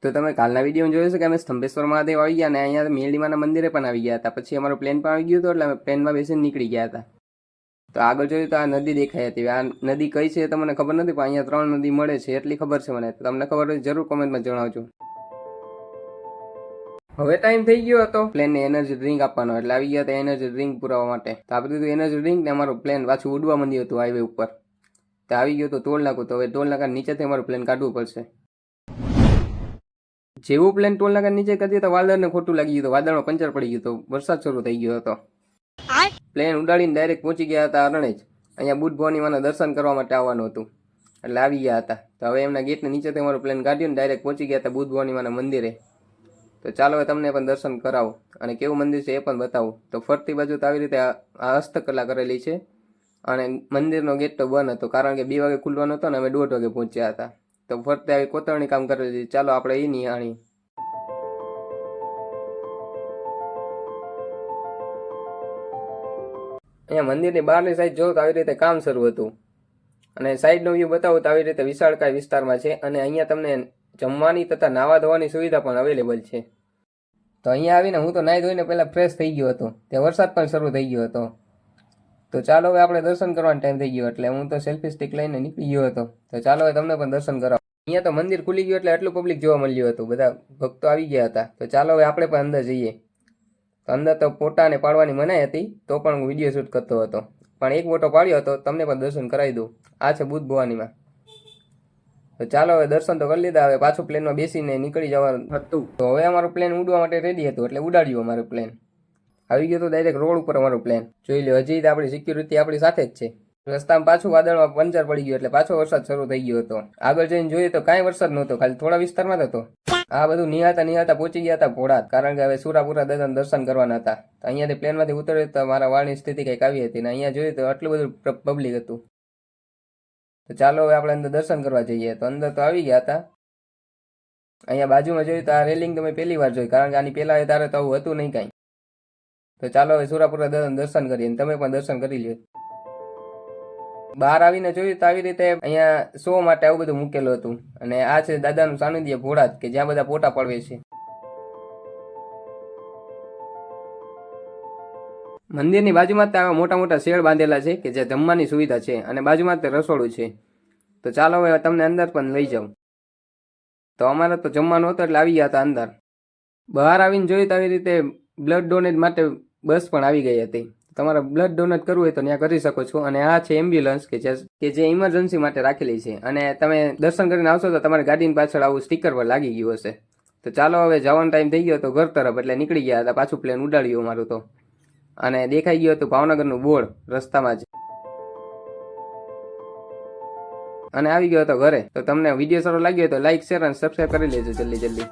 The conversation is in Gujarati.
તો તમે કાલના વિડીયો જોયું છે કે અમે સ્તંભેશ્વર મહાદેવ આવી ગયા અને અહીંયા મેરડીમાના મંદિરે પણ આવી ગયા હતા. પછી અમારો પ્લેન પણ આવી ગયો હતો એટલે અમે પ્લેનમાં બેસીને નીકળી ગયા હતા. તો આગળ જોયું તો આ નદી દેખાઈ હતી. આ નદી કઈ છે તમને ખબર નથી, પણ અહીંયા 3 નદી મળે છે એટલી ખબર છે મને. તો તમને ખબર હોય જરૂર કોમેન્ટમાં જણાવજો. હવે ટાઈમ થઈ ગયો હતો પ્લેનને એનર્જી ડ્રિંક આપવાનો, એટલે આવી ગયા હતા એનર્જી ડ્રિંક પુરાવા માટે. તો આપી દીધું એનર્જી ડ્રિંક ને અમારું પ્લેન પાછું ઉડવા માંડ્યું હતું હાઈવે ઉપર. તો આવી ગયો તો ટોલ નાકું. તો હવે ટોલ નાકા નીચેથી અમારું પ્લેન કાઢવું પડશે. જેવું પ્લેન ટોલ નાકા નીચે કરી તો વાદળને ખોટું લાગી ગયું. વાદળમાં પંચર પડી ગયું તો વરસાદ શરૂ થઈ ગયો હતો. પ્લેન ઉડાડીને ડાયરેક્ટ પહોંચી ગયા હતા અરણેજ. અહીંયા બુદ્ધ ભવાની માના દર્શન કરવા માટે આવવાનું હતું એટલે આવી ગયા હતા. તો હવે એમના ગેટને નીચેથી અમારું પ્લેન કાઢ્યું ને ડાયરેક્ટ પહોંચી ગયા હતા બુદ્ધ ભવાની માના મંદિરે. તો ચાલો હવે તમને પણ દર્શન કરાવો અને કેવું મંદિર છે એ પણ બતાવું. તો ફરતી બાજુ તો આવી રીતે આ હસ્તકલા કરેલી છે અને મંદિરનો ગેટ તો બંધ હતો કારણ કે 2 વાગે ખુલવાનો હતો ને અમે 1:30 વાગે પહોંચ્યા હતા. તો ફરતે આવી કોતરણી કામ કરેલી. ચાલો આપણે એ નિહાળી. અહીંયા મંદિરની બહારની સાઈડ જોઉં તો આવી રીતે કામ શરૂ હતું અને સાઈડનો વ્યૂ બતાવું તો આવી રીતે વિશાળકાય વિસ્તારમાં છે અને અહીંયા તમને જમવાની તથા નાવા ધોવાની સુવિધા પણ અવેલેબલ છે. તો અહીંયા આવીને હું તો નાહી ધોઈને પહેલાં ફ્રેશ થઈ ગયો હતો. ત્યાં વરસાદ પણ શરૂ થઈ ગયો હતો. તો ચાલો હવે આપણે દર્શન કરવાનો ટાઈમ થઈ ગયો એટલે હું તો સેલ્ફી સ્ટિક લઈને નીકળી ગયો હતો. તો ચાલો હવે તમને પણ દર્શન કરાવો. અહીંયા તો મંદિર ખુલી ગયું એટલે આટલું પબ્લિક જોવા મળ્યું હતું. બધા ભક્તો આવી ગયા હતા. તો ચાલો હવે આપણે પણ અંદર જઈએ. તો અંદર તો ફોટાને પાડવાની મનાઈ હતી તો પણ હું વિડીયો શૂટ કરતો હતો. પણ એક ફોટો પાડ્યો હતો, તમને પણ દર્શન કરાવી દઉં. આ છે બુદ્ધ ભવાનીમાં. તો ચાલો હવે દર્શન તો કરી લીધા. હવે પાછું પ્લેનમાં બેસીને નીકળી જવાનું હતું. તો હવે અમારું પ્લેન ઉડવા માટે રેડી હતું એટલે ઉડાડ્યું અમારું પ્લેન. આવી ગયો તો ડાયરેક્ટ રોડ ઉપર અમારું પ્લેન. જોઈ લો હજી આપણી સિક્યુરિટી આપણી સાથે જ છે. રસ્તામાં પાછું વાદળમાં પંચર પડી ગયું એટલે પાછો વરસાદ શરૂ થઈ ગયો હતો. આગળ જઈને જોઈએ તો કાંઈ વરસાદ નહોતો, ખાલી થોડા વિસ્તારમાં જ હતો. આ બધું નિહાળતા પહોંચી ગયા હતા ભોળાત, કારણ કે હવે સુરાપુરા દાદાના દર્શન કરવાના હતા. તો અહીંયાથી પ્લેનમાંથી ઉતર્યો તો મારા વાળની સ્થિતિ કંઈક આવી હતી ને અહીંયા જોઈએ તો આટલું બધું પબ્લિક હતું. તો ચાલો હવે આપણે અંદર દર્શન કરવા જઈએ. તો અંદર તો આવી ગયા હતા. અહીંયા બાજુમાં જોયું તો આ રેલિંગ તો મેં પહેલી વાર જોઈ, કારણ કે આની પહેલા તારે તો આવું હતું નહીં કાંઈ. તો ચાલો હવે સુરાપુરા દાદાના દર્શન કરીએ. તમે પણ દર્શન કરી લ્યો. બહાર આવીને જોયું તો આવી રીતે અહીંયા શો માટે આવું બધું મૂકેલું હતું અને આ છે દાદાનું સાનિધ્ય ભોળાત કે જ્યાં બધા ફોટા પડવે છે. મંદિરની બાજુમાં જ મોટા મોટા શેડ બાંધેલા છે કે જ્યાં જમવાની સુવિધા છે અને બાજુમાં જ રસોડું છે. તો ચાલો હવે તમને અંદર પણ લઈ જાઉં. તો અમારે તો જમવાનું હતું એટલે આવી ગયા હતા અંદર. બહાર આવીને જોયું તો આવી રીતે બ્લડ ડોનેટ માટે બસ પણ આવી ગઈ હતી. તમારે બ્લડ ડોનેટ કરવું હોય તો ત્યાં કરી શકો છો. અને આ છે એમ્બ્યુલન્સ કે જે ઇમરજન્સી માટે રાખેલી છે અને તમે દર્શન કરીને આવશો તો તમારી ગાડીની પાછળ આવું સ્ટીકર પર લાગી ગયું હશે. તો ચાલો હવે જવાનો ટાઈમ થઈ ગયો તો ઘર તરફ એટલે નીકળી ગયા હતા. પાછું પ્લેન ઉડાડ્યું અમારું તો અને દેખાઈ ગયું હતું ભાવનગરનું બોર્ડ રસ્તામાં જ અને આવી ગયો હતો ઘરે. તો તમને વિડીયો સારો લાગ્યો તો લાઈક શેર અને સબસ્ક્રાઈબ કરી લેજો જલ્દી.